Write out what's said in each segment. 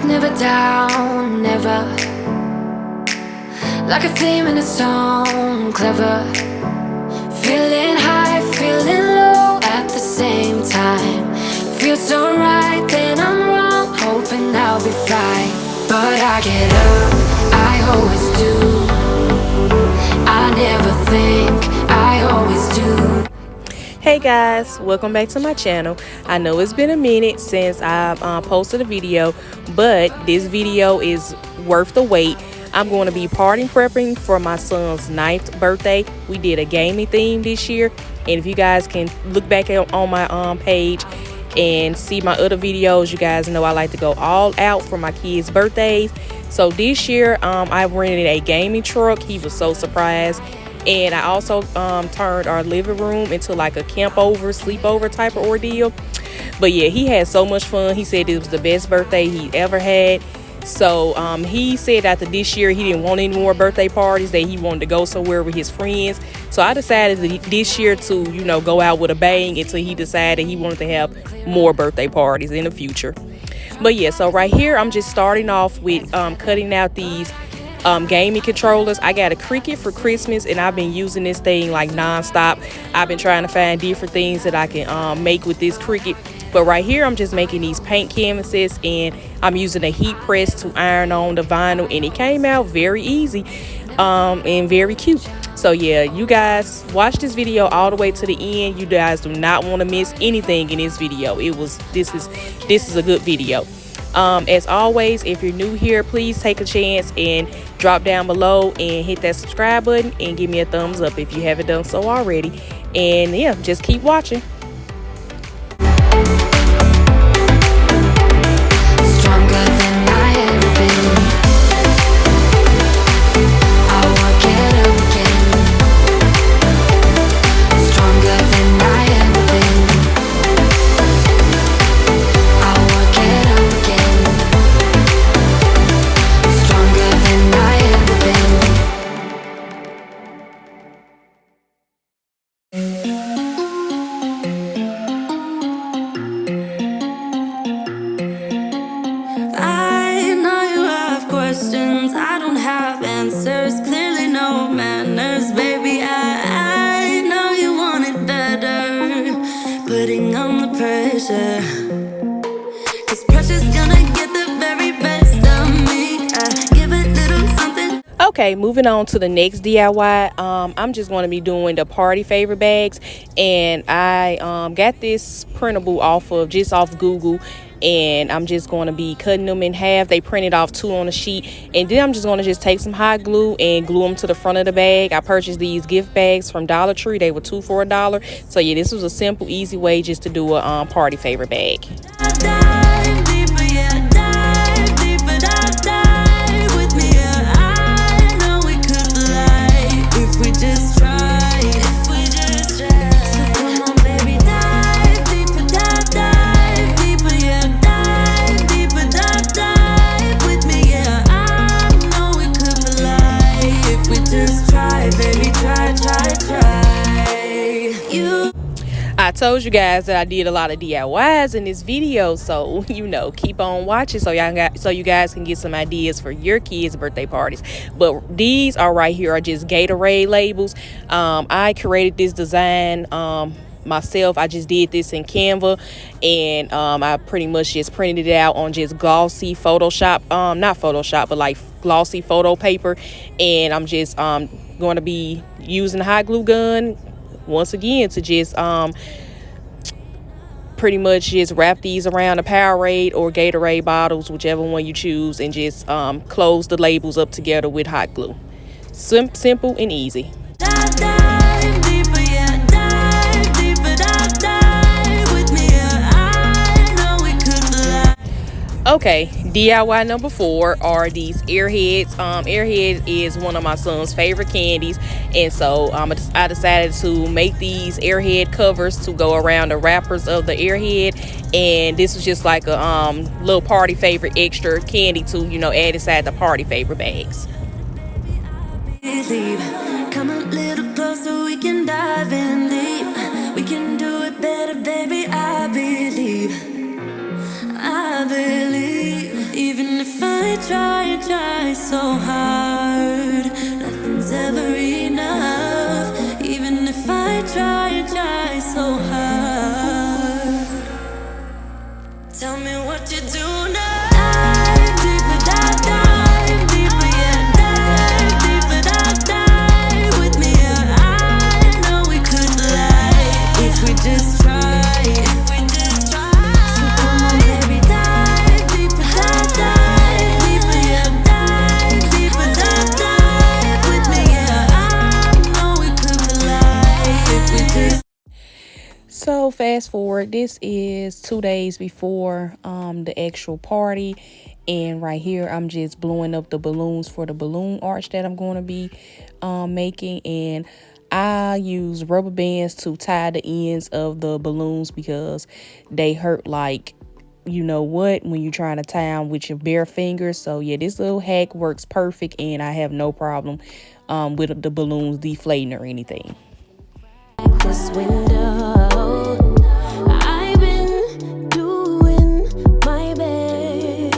never down, never. Like a theme in a song, clever. Feeling high, feeling low at the same time. Feels so right, then I'm wrong, hoping I'll be fine. But I get up, I always do. I never think, I always do. Hey guys, welcome back to my channel. I know it's been a minute since I've posted a video, but this video is worth the wait. I'm going to be party prepping for my son's 9th birthday. We did a gaming theme this year, and if you guys can look back on my page and see my other videos, you guys know I like to go all out for my kids' birthdays. So this year I rented a gaming truck. He was so surprised. And I also turned our living room into like a sleepover type of ordeal. But yeah, he had so much fun. He said it was the best birthday he ever had. So he said after this year he didn't want any more birthday parties, that he wanted to go somewhere with his friends. So I decided this year to, you know, go out with a bang until he decided he wanted to have more birthday parties in the future. But yeah, so right here I'm just starting off with cutting out these gaming controllers. I got a Cricut for Christmas, and I've been using this thing like non-stop. I've been trying to find different things that I can make with this Cricut. But right here I'm just making these paint canvases, and I'm using a heat press to iron on the vinyl, and it came out very easy and very cute. So yeah, you guys watch this video all the way to the end. You guys do not want to miss anything in this video. This is a good video. As always, if you're new here, please take a chance and drop down below and hit that subscribe button and give me a thumbs up if you haven't done so already. And yeah, just keep watching. Stronger than I ever been. I'll work it up again. Stronger than I ever been. I'll work it up again. Stronger than I ever been. I know you have questions, I don't have answers. Clearly no manners, baby. I know you want it better. Putting on the pressure, 'cause pressure's gonna get the very best of me. I give a little something. Okay, moving on to the next DIY. I'm just going to be doing the party favor bags, and I got this printable off Google, and I'm just going to be cutting them in half. They printed off 2 on a sheet, and then I'm just going to just take some hot glue and glue them to the front of the bag. I purchased these gift bags from Dollar Tree. They were 2 for $1. So yeah, this was a simple, easy way just to do a party favor bag. Dive deeper, yeah, dive deeper, dive with me, yeah. I know we could fly if we just try, if we just try. So come on, baby, dive deeper, dive deeper, yeah, dive deeper, dive with me, yeah. I know we could fly if we just try, baby, try, try, try. You. I told you guys that I did a lot of DIYs in this video, so you know, keep on watching so you guys can get some ideas for your kids' birthday parties. But these are right here are just Gatorade labels. I created this design myself. I just did this in Canva, and I pretty much just printed it out on just glossy Photoshop, not Photoshop, but like glossy photo paper. And I'm just going to be using the hot glue gun once again to just pretty much just wrap these around the Powerade or Gatorade bottles, whichever one you choose, and just close the labels up together with hot glue. Simple and easy. Dive deeper, yeah, dive deeper, dive with me, yeah. I know we could fly. Okay, DIY number 4 are these Airheads. Airhead is one of my son's favorite candies, and so I decided to make these Airhead covers to go around the wrappers of the Airhead, and this was just like a little party favorite extra candy to, you know, add inside the party favor bags. Come a little closer, we can dive in deep. We can do it better, baby, I believe. I believe, even try so hard, nothing's ever enough. Even if I try so hard, tell me what you do now. Dive deeper, dive deeper, yeah. Dive deeper, dive with me, yeah. I know we could fly if we just try. So come on, baby, dive deeper, dive deeper, yeah. Dive deeper, dive with me, yeah. I know we could fly if we just. So fast forward, this is 2 days before the actual party, and right here I'm just blowing up the balloons for the balloon arch that I'm going to be making. And I use rubber bands to tie the ends of the balloons because they hurt like you know what when you're trying to tie them with your bare fingers. So yeah, this little hack works perfect, and I have no problem with the balloons deflating or anything. This window, I've been doing my best,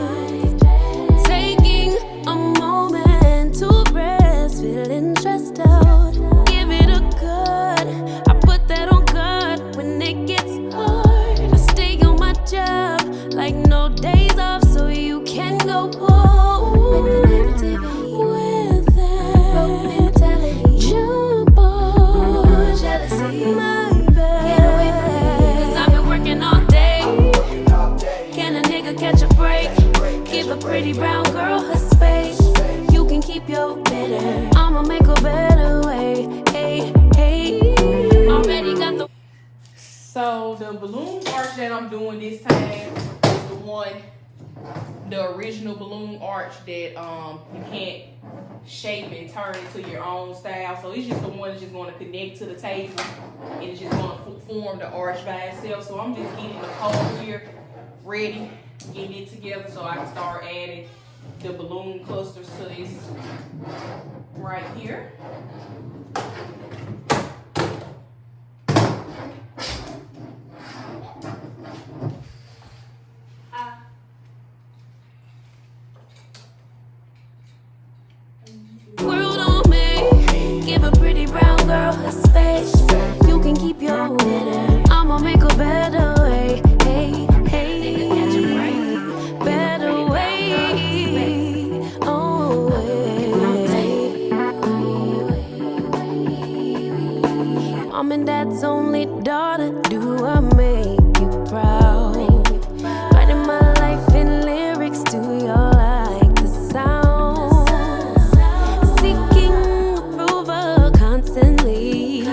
taking a moment to rest, feeling stressed out. Give it a good, I put that on guard when it gets hard. I stay on my job like no days off, so you can go home with that broke mentality. Jump on jealousy. My bad. Get away from me, 'cause I've been working all day. Can a nigga catch a break? Give a pretty brown girl her space. You can keep your bitter, I'ma make a better way. Hey, hey. Already got the. So the balloon arch that I'm doing this time is the original balloon arch that you can't shape and turn into your own style. So it's just the one that's just going to connect to the table, and it's just going to form the arch by itself. So I'm just getting the pole here ready, getting it together so I can start adding the balloon clusters to this right here. World on me, give a pretty brown girl her space. You can keep your bitter, I'ma make a better way. Hey, hey, better way. Oh, Mom and Dad's only daughter, do I make you proud? Writing my life in lyrics, do you like the sound? Seeking approval constantly.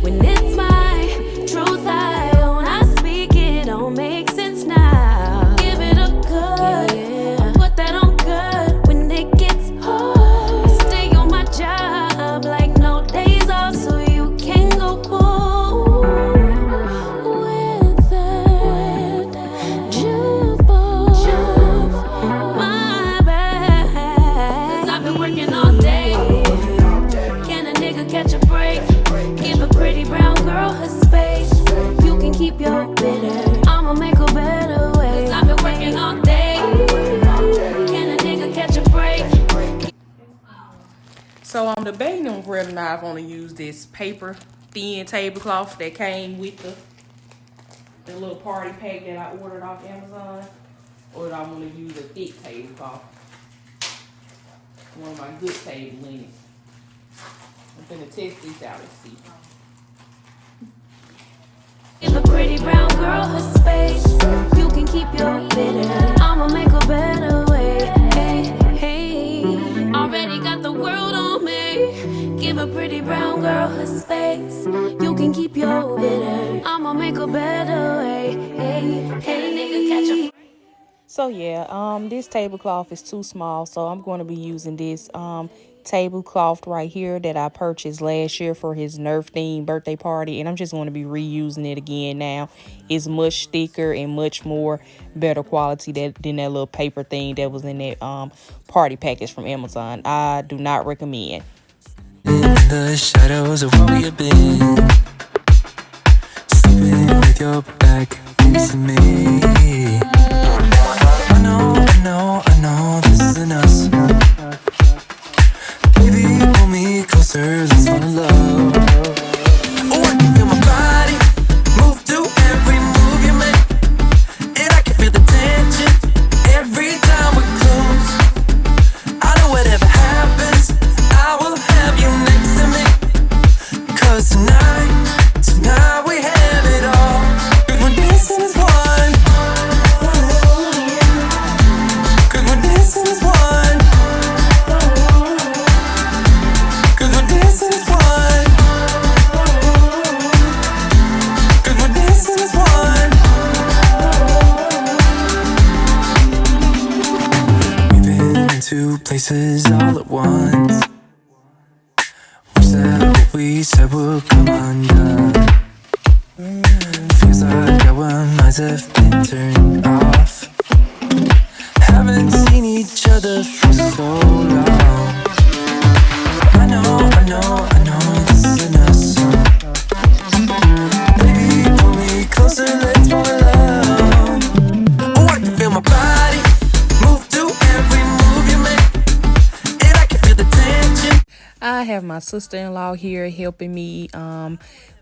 When it's my truth I own, I speak it, don't make sense now. Give it a good, put that on good when it gets hard. I stay on my job like no days off, so you can go home with that jump on my back. 'Cause I've been working all day. Can a nigga catch a break? Give a pretty brown girl her space. You can keep your bitter, I'ma make a better way. 'Cause I've been working all day. Can a nigga catch a break? So I'm debating on whether or not I want to use this paper thin tablecloth that came with the little party pack that I ordered off Amazon, or do I want to use a thick tablecloth, one of my good table linens. I'm gonna test this out and see. Give a pretty brown girl her space. You can keep your bitter, I'ma make a better way. Hey, hey, already got the world on me. Give a pretty brown girl her space. You can keep your bitter, I'ma make a better way. Hey, hey, nigga, catch a. So yeah, this tablecloth is too small, so I'm going to be using this tablecloth right here that I purchased last year for his Nerf themed birthday party, and I'm just going to be reusing it again now. It's much thicker and much more better quality than that little paper thing that was in that party package from Amazon. I do not recommend. In the shadows of where we have been, sleeping with your back facing me. I know we said would come undone. Feels like our minds have been turned off. Haven't seen each other for so long. I know this isn't us. Baby, pull me closer, let's fall in love. Oh, I can feel my body move to every move you make, and I can feel the tension. I have my sister-in-law here helping me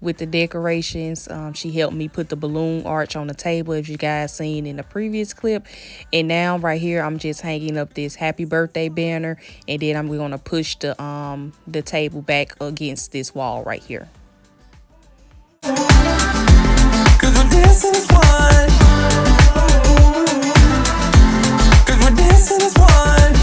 with the decorations. She helped me put the balloon arch on the table, as you guys seen in the previous clip. And now right here, I'm just hanging up this happy birthday banner, and then I'm going to push the table back against this wall right here. 'Cause we're dancing as one. 'Cause we're dancing as one.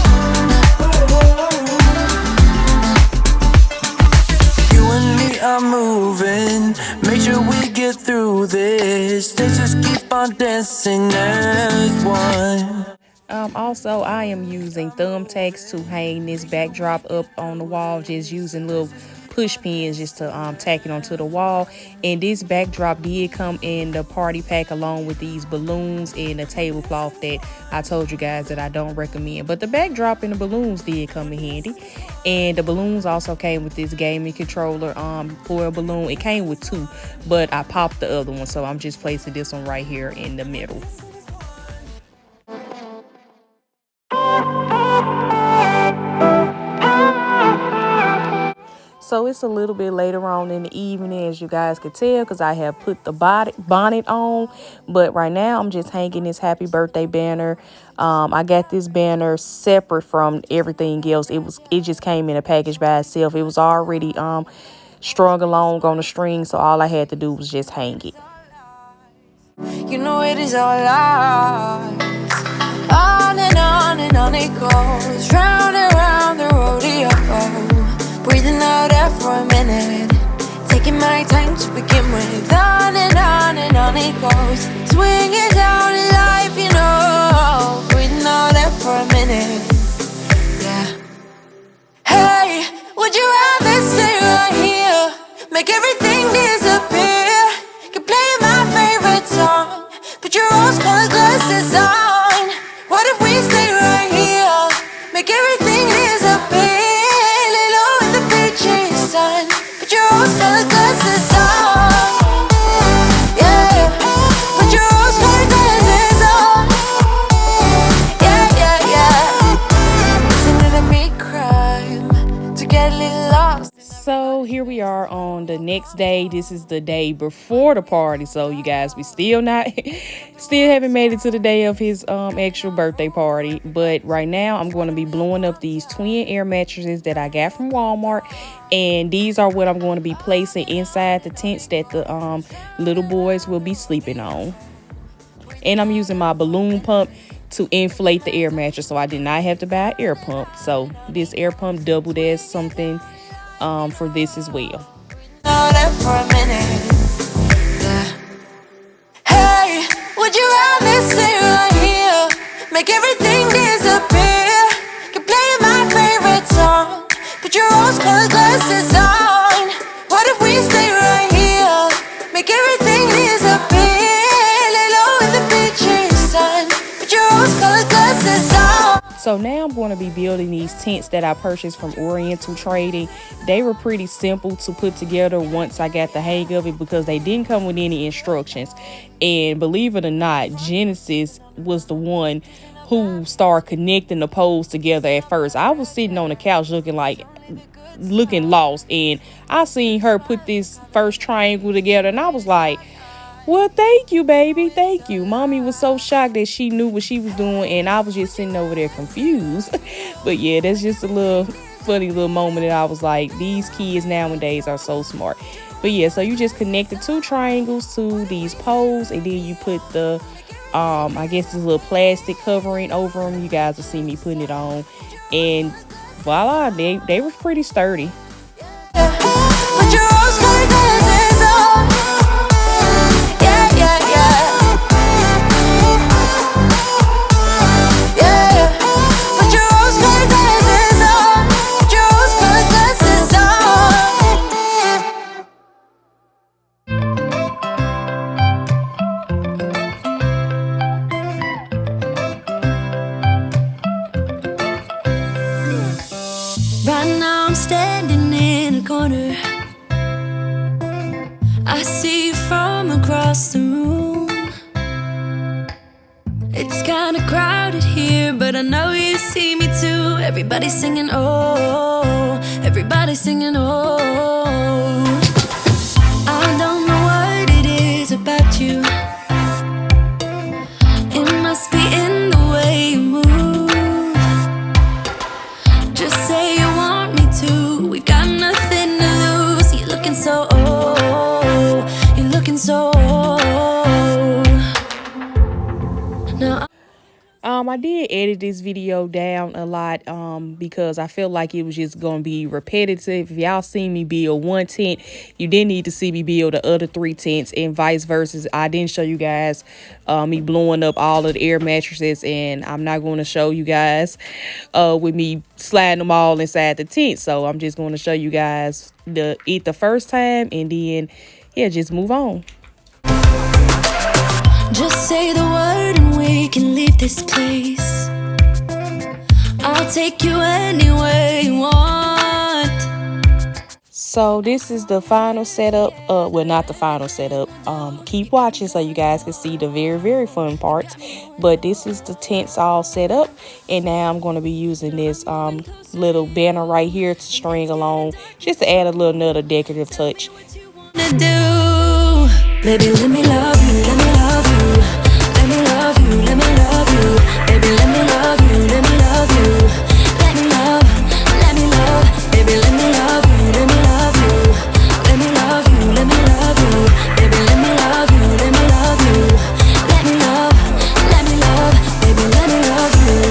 You and me are moving. Make sure we get through this. Let's just keep on dancing as one. Also, I am using thumbtacks to hang this backdrop up on the wall, just using little push pins just to tack it onto the wall. And this backdrop did come in the party pack along with these balloons and the tablecloth that I told you guys that I don't recommend. But the backdrop and the balloons did come in handy. And the balloons also came with this gaming controller for a balloon. It came with two, but I popped the other one, so I'm just placing this one right here in the middle. So it's a little bit later on in the evening, as you guys could tell, because I have put the bonnet on. But right now, I'm just hanging this happy birthday banner. I got this banner separate from everything else. It just came in a package by itself. It was already strung along on the string, so all I had to do was just hang it. You know it is our lives. On and on it goes, round and round the rodeo. Breathing out air for a minute, taking my time to begin with. On and on it goes, swinging down in life, you know. Breathing out air for a minute, yeah. Hey, would you rather stay right here, make everything disappear? Keep playing my favorite song, put your rose-colored glasses on. What if we stay right here, make everything disappear? Put your rose-colored glasses on. Yeah, put your rose-colored glasses on. Yeah. Listening to me crime to get a little lost. So here we are on the next day. This is the day before the party. So you guys, we still haven't made it to the day of his actual birthday party. But right now I'm going to be blowing up these twin air mattresses that I got from Walmart. And these are what I'm going to be placing inside the tents that the little boys will be sleeping on. And I'm using my balloon pump to inflate the air mattress, so I did not have to buy an air pump. So this air pump doubled as something for this as well. For a minute, yeah. Hey, would you rather stay right here, make everything disappear? Keep playing my favorite song, put your rose-colored glasses on. What if we stay right here, make everything disappear? Lay low in the beach sun, put your rose-colored glasses on. So now I'm going to be building these tents that I purchased from Oriental Trading. They were pretty simple to put together once I got the hang of it, because they didn't come with any instructions. And believe it or not, Genesis was the one who started connecting the poles together at first. I was sitting on the couch looking lost, and I seen her put this first triangle together, and I was like, well, thank you, baby. Thank you. Mommy was so shocked that she knew what she was doing, and I was just sitting over there confused. But yeah, that's just a little funny little moment that I was like, these kids nowadays are so smart. But yeah, so you just connect the two triangles to these poles, and then you put the I guess this little plastic covering over them. You guys will see me putting it on, and voila, they were pretty sturdy. Put your rose-colored glasses on. Put your rose-colored glasses on. Put your rose-colored glasses on. I see you from across the room. It's kinda crowded here, but I know you see me too. Everybody's singing, oh, everybody's singing, oh. I don't know what it is about you. It must be in the way you move. Just say you want me to. We got nothing to lose. You're looking so old. You're looking so old. Now I did edit this video down a lot because I felt like it was just gonna be repetitive. If y'all seen me build one tent, you didn't need to see me build the other 3 tents, and vice versa. I didn't show you guys me blowing up all of the air mattresses, and I'm not going to show you guys with me sliding them all inside the tent. So I'm just going to show you guys the first time, and then yeah, just move on. just say the word and we can leave this place. I'll take you anywhere you want. So this is the final setup. Well, not the final setup. Keep watching so you guys can see the very fun parts. But this is the tents all set up, and now I'm going to be using this little banner right here to string along, just to add a little another decorative touch. Baby, let me love you, let me love you. Let me love you, let me love you. Baby, let me love you, let me love you. Let me love, let me love. Baby, let me love you, let me love you. Let me love you, let me love you. Baby, let me love you, let me love you. Let me love, let me love. Baby, let me love you.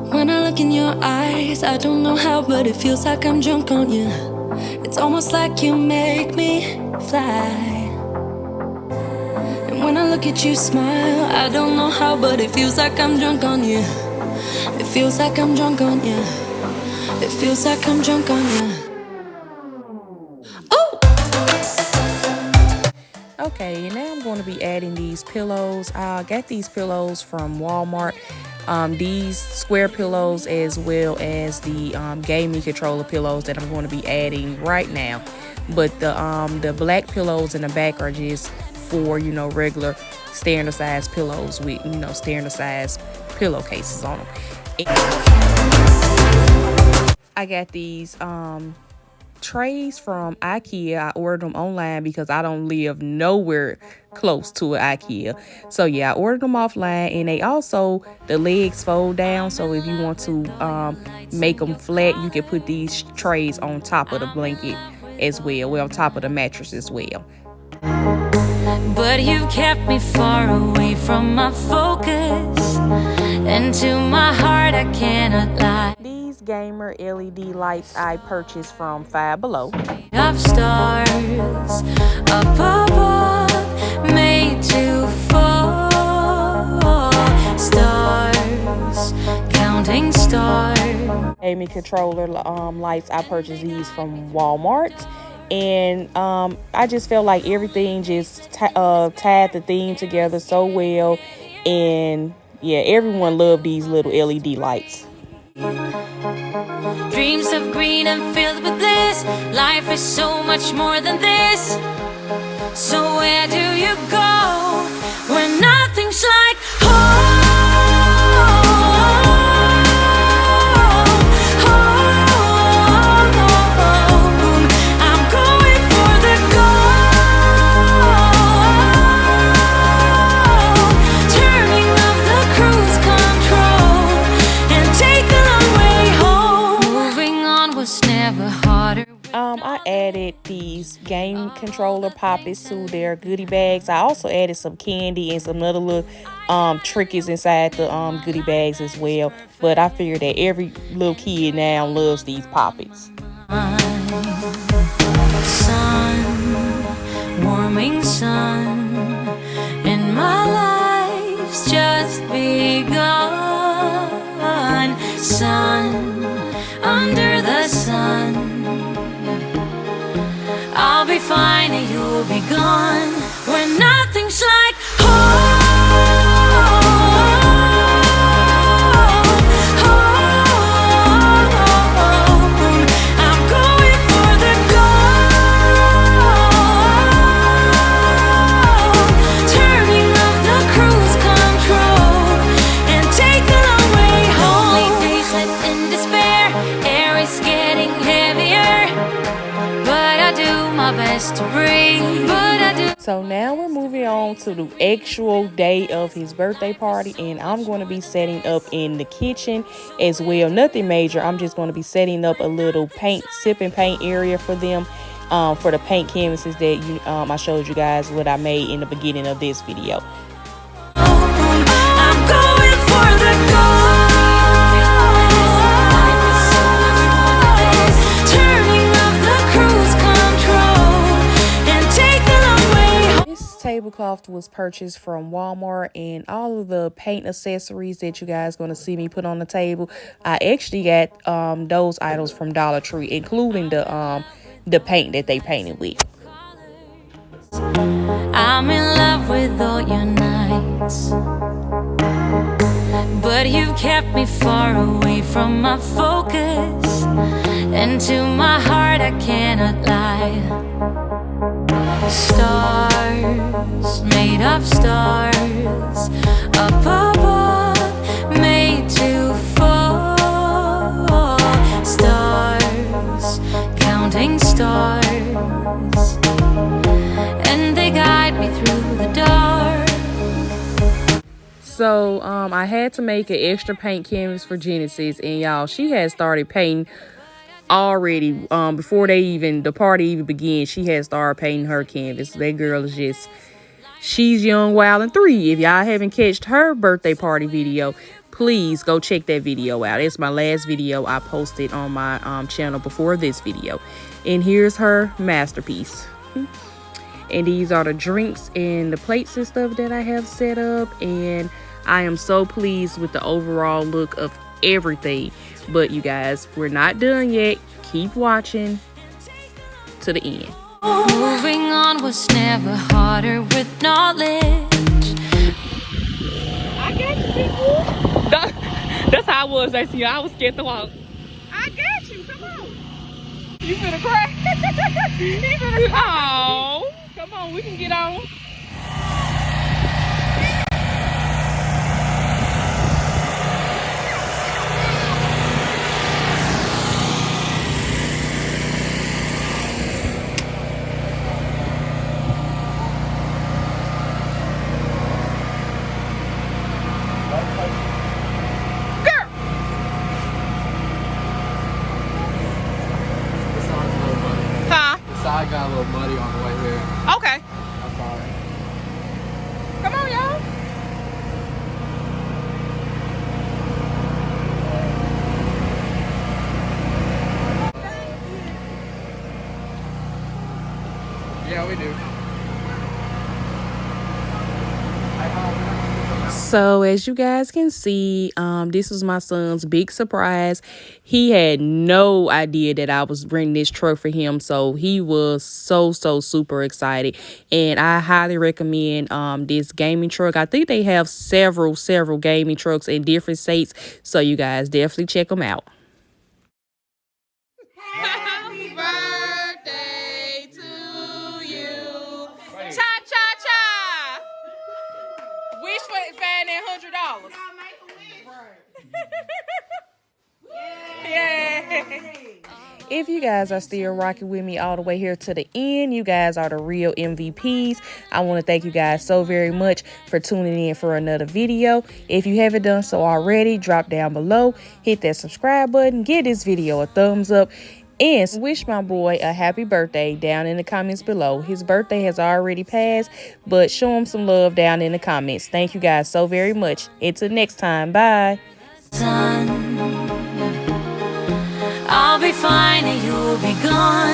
When I look in your eyes, I don't know how, but it feels like I'm drunk on you. It's almost like you make me fly. And when I look at you smile, I don't know how, but it feels like I'm drunk on you. It feels like I'm drunk on you. It feels like I'm drunk on you. Okay, and now I'm going to be adding these pillows. I got these pillows from Walmart. These square pillows, as well as the gaming controller pillows that I'm going to be adding right now. But the black pillows in the back are just for, you know, regular standard size pillows with, you know, standard size pillowcases on them. And I got these trays from IKEA. I ordered them online because I don't live nowhere close to an IKEA. So yeah, I ordered them offline, and they also, the legs fold down, so if you want to make them flat, you can put these trays on top of the blanket as well, on top of the mattress as well. But you kept me far away from my focus, and to my heart I cannot lie. These gamer LED lights I purchased from Five Below. Of stars up above, made to fall. Stars, counting stars. Gaming controller lights, I purchased these from Walmart. And I just felt like everything just tied the theme together so well. And yeah, everyone loved these little LED lights. Dreams of green and filled with bliss. Life is so much more than this. So where do you go when nothing's like home? I'm going for the gold, turning off the cruise control and take the long way home. Moving on was never harder. I added these game controller poppets to their goodie bags. I also added some candy and some other little trickies inside the goodie bags as well. But I figured that every little kid now loves these poppets. Sun, warming sun, and my life's just begun. Sun, under the the sun. I'll be fine and you'll be gone. When nothing's like home. I'm going for the gold. Turning off the cruise control and take the long way home. Only days left in despair. Air is getting heavier, but I do my best to breathe. But I do. So now we're moving on to the actual day of his birthday party, and I'm going to be setting up in the kitchen as well. Nothing major. I'm just going to be setting up a little sip and paint area for them, for the paint canvases that I showed you guys what I made in the beginning of this video. I'm going for the gold. Turning off the cruise control and take the long way home. This tablecloth was purchased from Walmart, and all of the paint accessories that you guys going to see me put on the table, I actually got those items from Dollar Tree, including the paint that they painted with. I'm in love with all your nights, but you've kept me far away from my focus, and to my heart I cannot lie. Stars, made of stars, up above, made to fall. Stars, counting stars, and they guide me through the dark. So I had to make an extra paint canvas for Genesis, and y'all, she had started painting already. Before the party even began, she had started painting her canvas. That girl is just, she's young, wild, and 3. If y'all haven't catched her birthday party video, please go check that video out. It's my last video I posted on my channel before this video. And here's her masterpiece. And these are the drinks and the plates and stuff that I have set up, and I am so pleased with the overall look of everything. But you guys, we're not done yet. Keep watching to the end. Moving on was never harder with knowledge. I got you, people. That's how I was, actually. I was scared to walk. I got you. Come on. You finna cry? You finna cry? Oh, come on. We can get on. I got a little muddy on the way here. Okay. I'm sorry. Come on, y'all. Yeah, we do. So as you guys can see, this was my son's big surprise. He had no idea that I was bringing this truck for him, so he was so super excited. And I highly recommend this gaming truck. I think they have several gaming trucks in different states, so you guys definitely check them out. Happy birthday to you. Cha cha cha. Wish for finding $100. Yeah. If you guys are still rocking with me all the way here to the end, you guys are the real MVPs. I want to thank you guys so very much for tuning in for another video. If you haven't done so already, drop down below, hit that subscribe button, give this video a thumbs up, and wish my boy a happy birthday down in the comments below. His birthday has already passed, but show him some love down in the comments. Thank you guys so very much. Until next time, bye. I'll be fine and you'll be gone.